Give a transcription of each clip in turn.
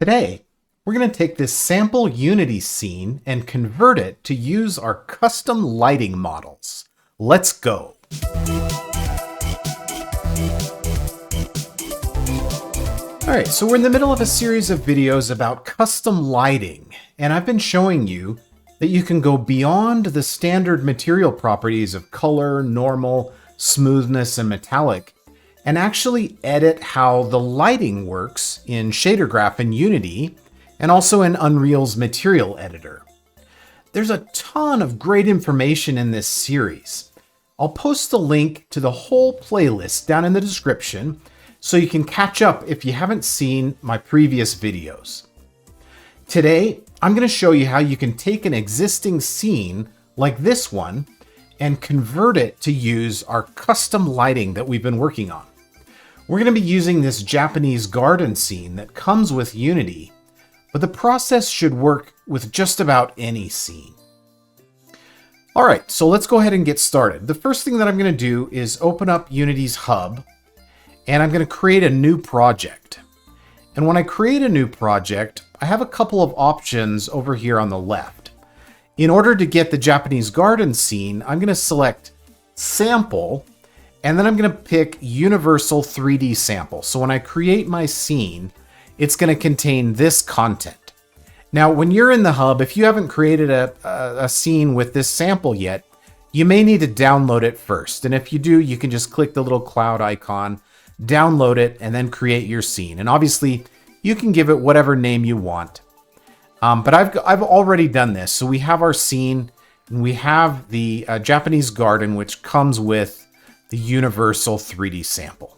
Today, we're going to take this sample Unity scene and convert it to use our custom lighting models. Let's go. Alright, so we're in the middle of a series of videos about custom lighting, and I've been showing you that you can go beyond the standard material properties of color, normal, smoothness, and metallic, and actually edit how the lighting works in shader graph in Unity, and also in Unreal's material editor. There's a ton of great information in this series. I'll post a link to the whole playlist down in the description, so you can catch up if you haven't seen my previous videos. Today, I'm going to show you how you can take an existing scene like this one and convert it to use our custom lighting that we've been working on. We're going to be using this Japanese garden scene that comes with Unity, but the process should work with just about any scene. All right, so let's go ahead and get started. The first thing that I'm going to do is open up Unity's hub, and I'm going to create a new project. And when I create a new project, I have a couple of options over here on the left. In order to get the Japanese garden scene, I'm going to select Sample, and then I'm going to pick Universal 3D Sample. So when I create my scene, it's going to contain this content. Now, when you're in the hub, if you haven't created a scene with this sample yet, you may need to download it first. And if you do, you can just click the little cloud icon, download it, and then create your scene. And obviously, you can give it whatever name you want. But I've already done this. So we have our scene, and we have the Japanese garden, which comes with the Universal 3D Sample.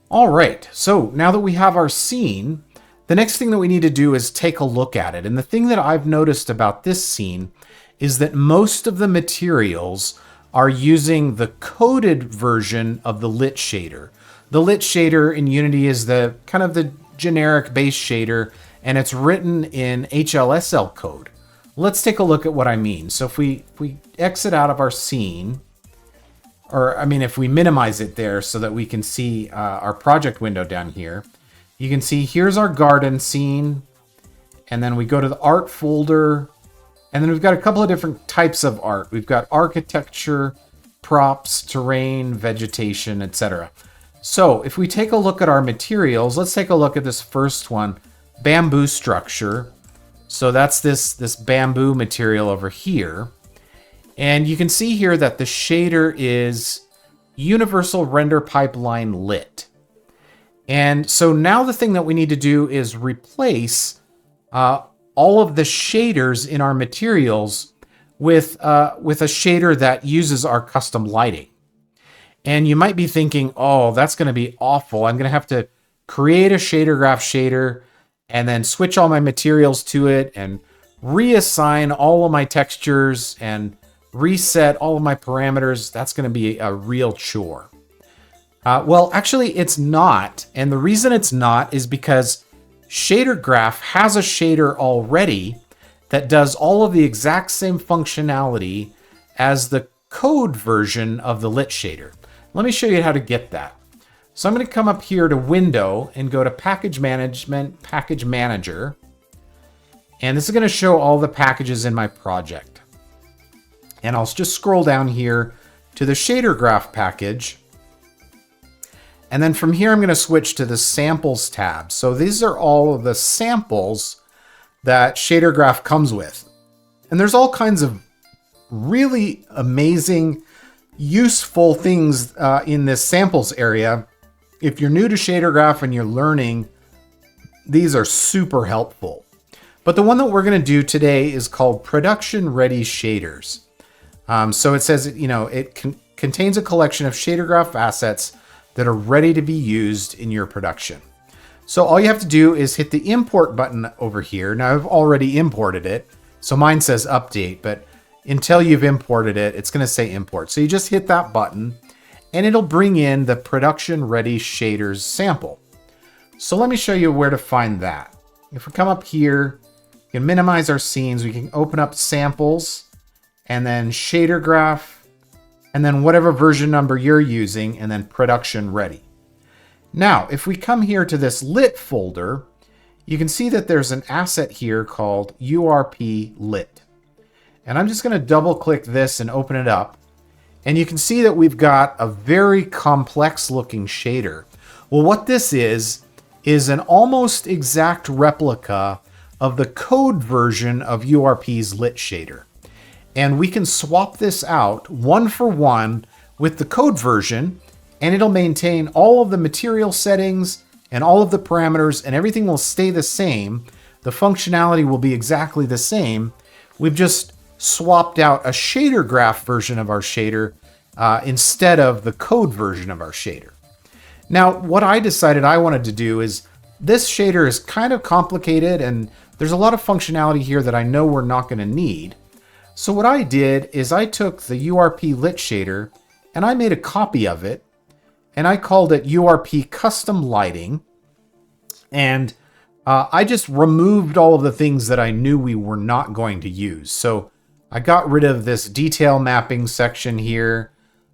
All right, so now that we have our scene, the next thing that we need to do is take a look at it. And the thing that I've noticed about this scene is that most of the materials are using the coded version of the lit shader. The lit shader in Unity is the kind of the generic base shader, and it's written in HLSL code. Let's take a look at what I mean. So if we exit out of our scene, or I mean, if we minimize it there so that we can see our project window down here, you can see here's our garden scene, and then we go to the art folder, and then we've got a couple of different types of art. We've got architecture, props, terrain, vegetation, etc. So if we take a look at our materials, let's take a look at this first one, bamboo structure. So that's this bamboo material over here. And you can see here that the shader is Universal Render Pipeline Lit. And so now the thing that we need to do is replace all of the shaders in our materials with a shader that uses our custom lighting. And you might be thinking, oh, that's going to be awful. I'm going to have to create a shader graph shader and then switch all my materials to it and reassign all of my textures and reset all of my parameters. That's going to be a real chore. Well, actually, it's not. And the reason it's not is because Shader Graph has a shader already that does all of the exact same functionality as the code version of the lit shader. Let me show you how to get that. So I'm going to come up here to Window and go to Package Management, Package Manager. And this is going to show all the packages in my project. And I'll just scroll down here to the Shader Graph package. And then from here, I'm going to switch to the Samples tab. So these are all of the samples that Shader Graph comes with. And there's all kinds of really amazing, useful things in this samples area. If you're new to Shader Graph and you're learning, these are super helpful. But the one that we're going to do today is called Production Ready Shaders. So it says, it contains a collection of Shader Graph assets that are ready to be used in your production. So all you have to do is hit the import button over here. Now I've already imported it, so mine says update, but until you've imported it, it's going to say import. So you just hit that button and it'll bring in the production ready shaders sample. So let me show you where to find that. If we come up here, we can minimize our scenes. We can open up samples and then shader graph, and then whatever version number you're using, and then production ready. Now, if we come here to this lit folder, you can see that there's an asset here called URP lit. And I'm just going to double click this and open it up. And you can see that we've got a very complex looking shader. Well, what this is an almost exact replica of the code version of URP's lit shader. And we can swap this out one for one with the code version, and it'll maintain all of the material settings and all of the parameters, and everything will stay the same. The functionality will be exactly the same. We've just swapped out a shader graph version of our shader instead of the code version of our shader. Now, what I decided I wanted to do is, this shader is kind of complicated and there's a lot of functionality here that I know we're not going to need. So what I did is I took the URP lit shader and I made a copy of it, and I called it URP custom lighting. And I just removed all of the things that I knew we were not going to use. So I got rid of this detail mapping section here.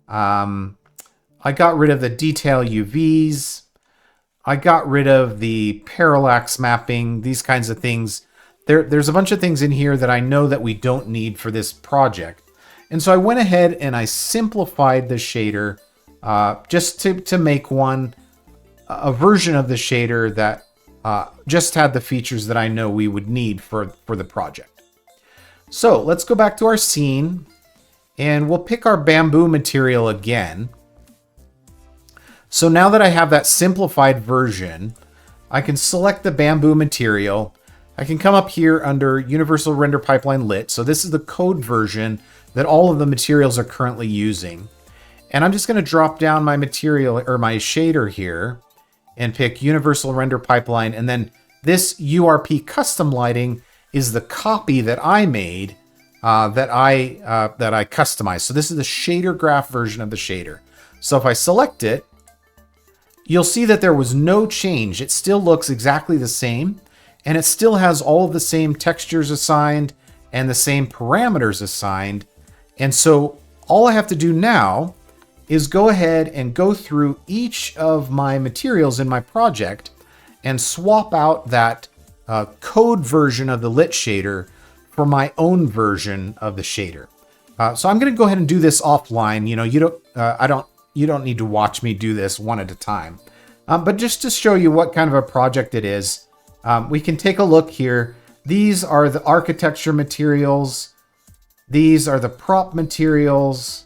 I got rid of the detail UVs. I got rid of the parallax mapping, these kinds of things. There's a bunch of things in here that I know that we don't need for this project. And so I went ahead and I simplified the shader just to make a version of the shader that just had the features that I know we would need for the project. So let's go back to our scene and we'll pick our bamboo material again. So now that I have that simplified version, I can select the bamboo material. I can come up here under Universal Render Pipeline Lit. So this is the code version that all of the materials are currently using. And I'm just going to drop down my material or my shader here and pick Universal Render Pipeline. And then this URP custom lighting is the copy that I made that I customized. So this is the shader graph version of the shader. So if I select it, you'll see that there was no change. It still looks exactly the same, and it still has all of the same textures assigned and the same parameters assigned. And so all I have to do now is go ahead and go through each of my materials in my project and swap out that code version of the lit shader for my own version of the shader. So I'm going to go ahead and do this offline. You know, you don't need to watch me do this one at a time. But just to show you what kind of a project it is, we can take a look here. These are the architecture materials. These are the prop materials.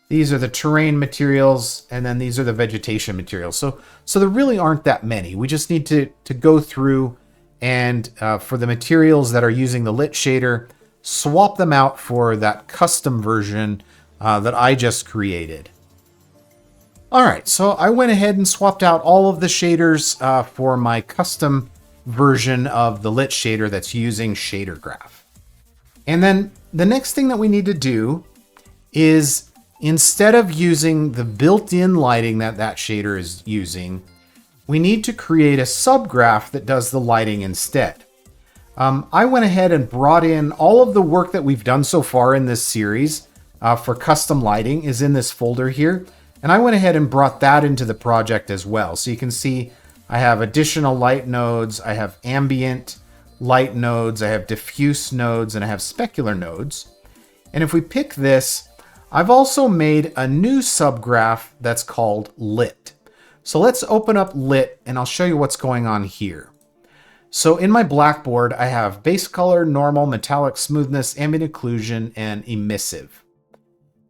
These are the terrain materials. And then these are the vegetation materials. So there really aren't that many. We just need to go through and for the materials that are using the lit shader, swap them out for that custom version that I just created. All right, so I went ahead and swapped out all of the shaders for my custom version of the lit shader that's using shader graph. And then the next thing that we need to do is, instead of using the built-in lighting that shader is using, we need to create a subgraph that does the lighting instead. I went ahead and brought in all of the work that we've done so far in this series for custom lighting is in this folder here. And I went ahead and brought that into the project as well. So you can see I have additional light nodes, I have ambient light nodes, I have diffuse nodes, and I have specular nodes. And if we pick this, I've also made a new subgraph that's called lit. So let's open up lit and I'll show you what's going on here. So in my blackboard, I have base color, normal, metallic, smoothness, ambient occlusion, and emissive.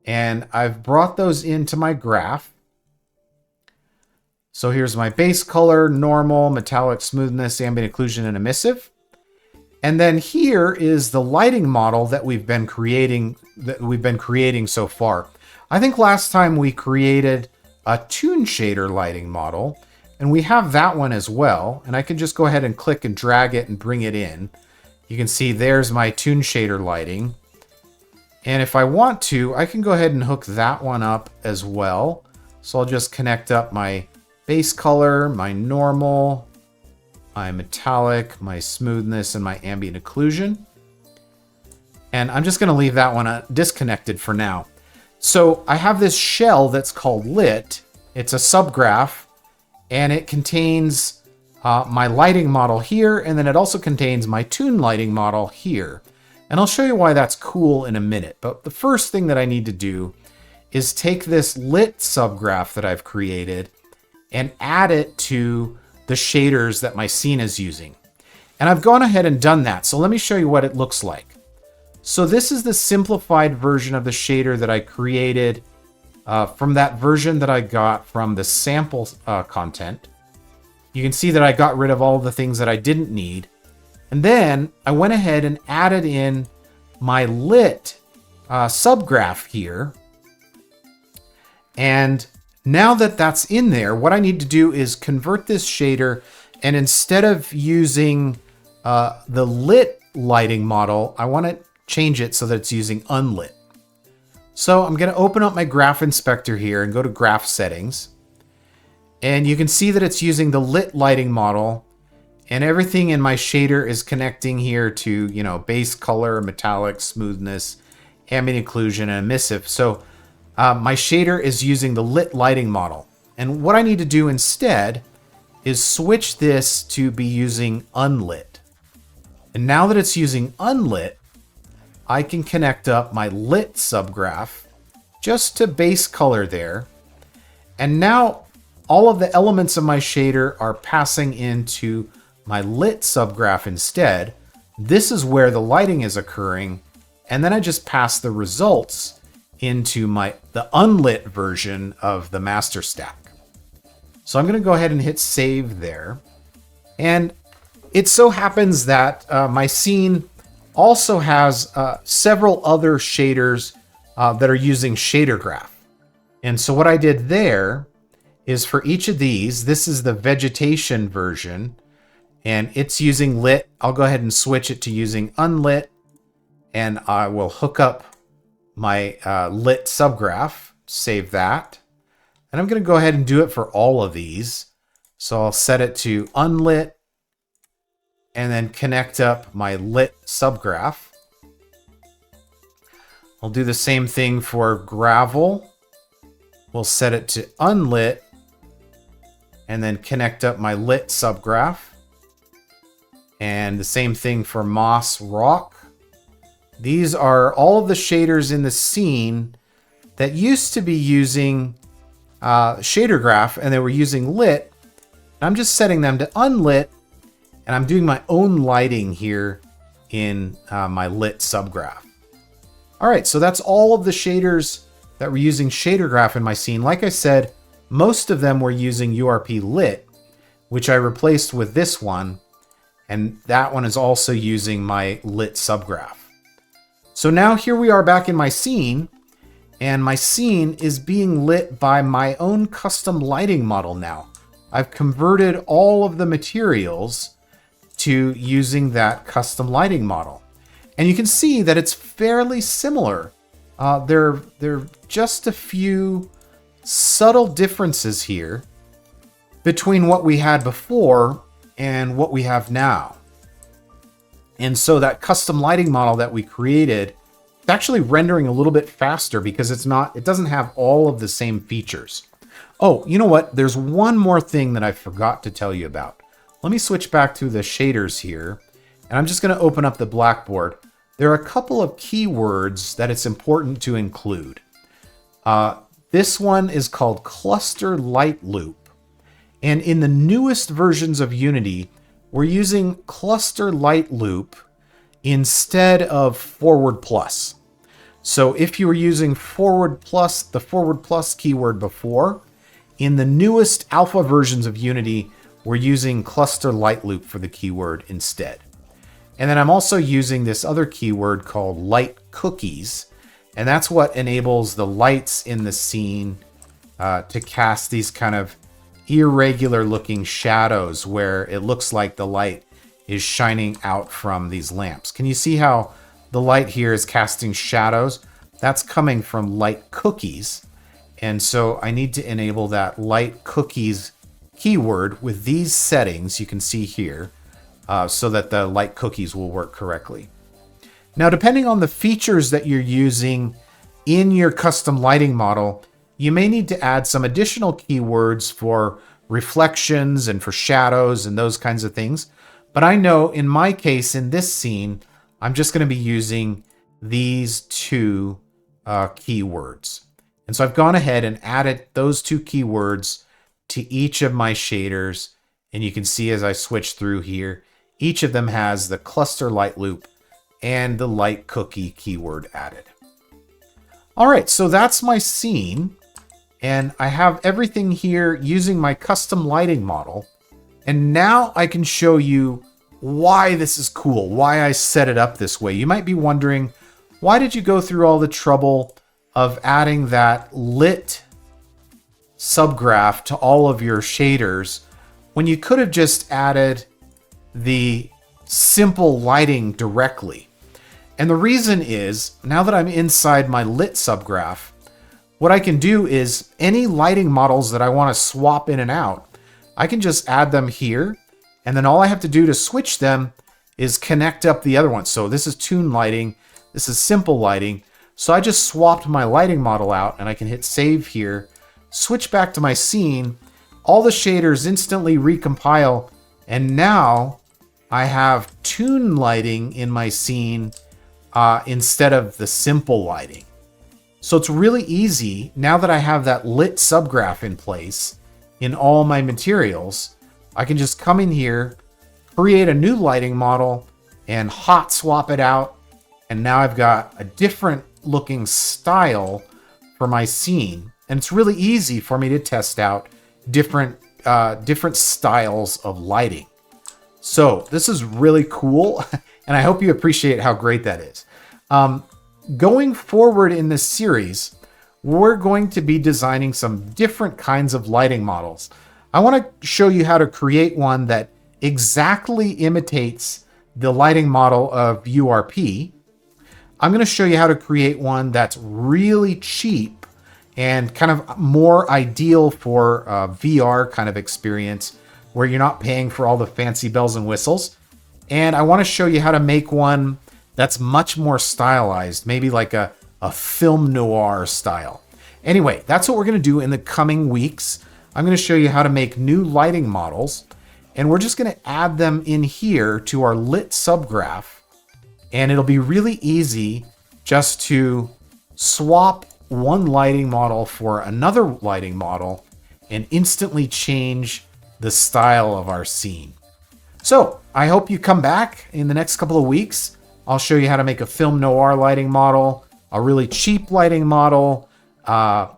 And I've brought those into my graph. So here's my base color, normal, metallic, smoothness, ambient occlusion, and emissive. And then here is the lighting model that we've been creating so far. I think last time we created a toon shader lighting model, and we have that one as well. And I can just go ahead and click and drag it and bring it in. You can see there's my toon shader lighting. And if I want to, I can go ahead and hook that one up as well. So I'll just connect up my base color, my normal, my metallic, my smoothness, and my ambient occlusion. And I'm just going to leave that one disconnected for now. So I have this shell that's called lit. It's a subgraph, and it contains my lighting model here, and then it also contains my tune lighting model here. And I'll show you why that's cool in a minute. But the first thing that I need to do is take this lit subgraph that I've created and add it to the shaders that my scene is using. And I've gone ahead and done that. So let me show you what it looks like. So this is the simplified version of the shader that I created from that version that I got from the sample content. You can see that I got rid of all the things that I didn't need. And then I went ahead and added in my lit subgraph here. And now that that's in there, what I need to do is convert this shader, and instead of using the lit lighting model, I want to change it so that it's using unlit. So I'm going to open up my graph inspector here and go to graph settings. And you can see that it's using the lit lighting model, and everything in my shader is connecting here to, you know, base color, metallic, smoothness, ambient occlusion, and emissive. So my shader is using the lit lighting model. And what I need to do instead is switch this to be using unlit. And now that it's using unlit, I can connect up my lit subgraph just to base color there. And now all of the elements of my shader are passing into my lit subgraph instead. This is where the lighting is occurring. And then I just pass the results into the unlit version of the master stack. So I'm going to go ahead and hit save there. And it so happens that my scene also has several other shaders that are using shader graph. And so what I did there is for each of these, this is the vegetation version, and it's using lit. I'll go ahead and switch it to using unlit, and I will hook up my lit subgraph, save that. And I'm going to go ahead and do it for all of these. So I'll set it to unlit, and then connect up my lit subgraph. I'll do the same thing for gravel. We'll set it to unlit, and then connect up my lit subgraph. And the same thing for moss rock. These are all of the shaders in the scene that used to be using shader graph, and they were using lit. I'm just setting them to unlit, and I'm doing my own lighting here in my lit subgraph. All right, so that's all of the shaders that were using shader graph in my scene. Like I said, most of them were using URP lit, which I replaced with this one, and that one is also using my lit subgraph. So now here we are back in my scene, and my scene is being lit by my own custom lighting model now. I've converted all of the materials to using that custom lighting model. And you can see that it's fairly similar. There are just a few subtle differences here between what we had before and what we have now. And so that custom lighting model that we created, it's actually rendering a little bit faster because it doesn't have all of the same features. Oh, you know what? There's one more thing that I forgot to tell you about. Let me switch back to the shaders here, and I'm just going to open up the blackboard. There are a couple of keywords that it's important to include. This one is called cluster light loop. And in the newest versions of Unity, we're using cluster light loop instead of forward plus. So if you were using forward plus, the forward plus keyword before, in the newest alpha versions of Unity, we're using cluster light loop for the keyword instead. And then I'm also using this other keyword called light cookies. And that's what enables the lights in the scene to cast these kind of irregular looking shadows where it looks like the light is shining out from these lamps. Can you see how the light here is casting shadows? That's coming from light cookies. And so I need to enable that light cookies keyword with these settings you can see here so that the light cookies will work correctly. Now, depending on the features that you're using in your custom lighting model, you may need to add some additional keywords for reflections and for shadows and those kinds of things. But I know in my case, in this scene, I'm just going to be using these two keywords. And so I've gone ahead and added those two keywords to each of my shaders. And you can see as I switch through here, each of them has the cluster light loop and the light cookie keyword added. All right, so that's my scene. And I have everything here using my custom lighting model. And now I can show you why this is cool, why I set it up this way. You might be wondering, why did you go through all the trouble of adding that lit subgraph to all of your shaders when you could have just added the simple lighting directly? And the reason is, now that I'm inside my lit subgraph, what I can do is any lighting models that I want to swap in and out, I can just add them here. And then all I have to do to switch them is connect up the other ones. So this is tune lighting. This is simple lighting. So I just swapped my lighting model out and I can hit save here, switch back to my scene. All the shaders instantly recompile. And now I have tune lighting in my scene instead of the simple lighting. So it's really easy now that I have that lit subgraph in place in all my materials. I can just come in here, create a new lighting model and hot swap it out. And now I've got a different looking style for my scene. And it's really easy for me to test out different styles of lighting. So this is really cool. And I hope you appreciate how great that is. Going forward in this series, we're going to be designing some different kinds of lighting models. I want to show you how to create one that exactly imitates the lighting model of URP. I'm going to show you how to create one that's really cheap and kind of more ideal for a VR kind of experience where you're not paying for all the fancy bells and whistles. And I want to show you how to make one that's much more stylized, maybe like a film noir style. Anyway, that's what we're going to do in the coming weeks. I'm going to show you how to make new lighting models, and we're just going to add them in here to our lit subgraph. And it'll be really easy just to swap one lighting model for another lighting model and instantly change the style of our scene. So I hope you come back in the next couple of weeks. I'll show you how to make a film noir lighting model, a really cheap lighting model, a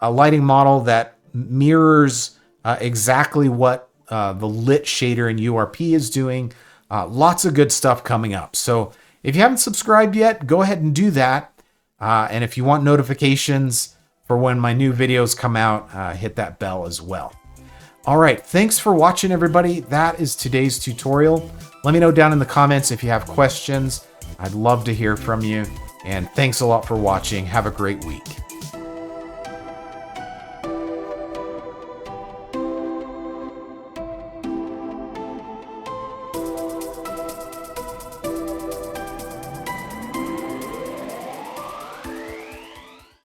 lighting model that mirrors exactly what the lit shader in URP is doing. Lots of good stuff coming up. So if you haven't subscribed yet, go ahead and do that. And if you want notifications for when my new videos come out, hit that bell as well. All right, thanks for watching, everybody. That is today's tutorial. Let me know down in the comments if you have questions. I'd love to hear from you. And thanks a lot for watching. Have a great week.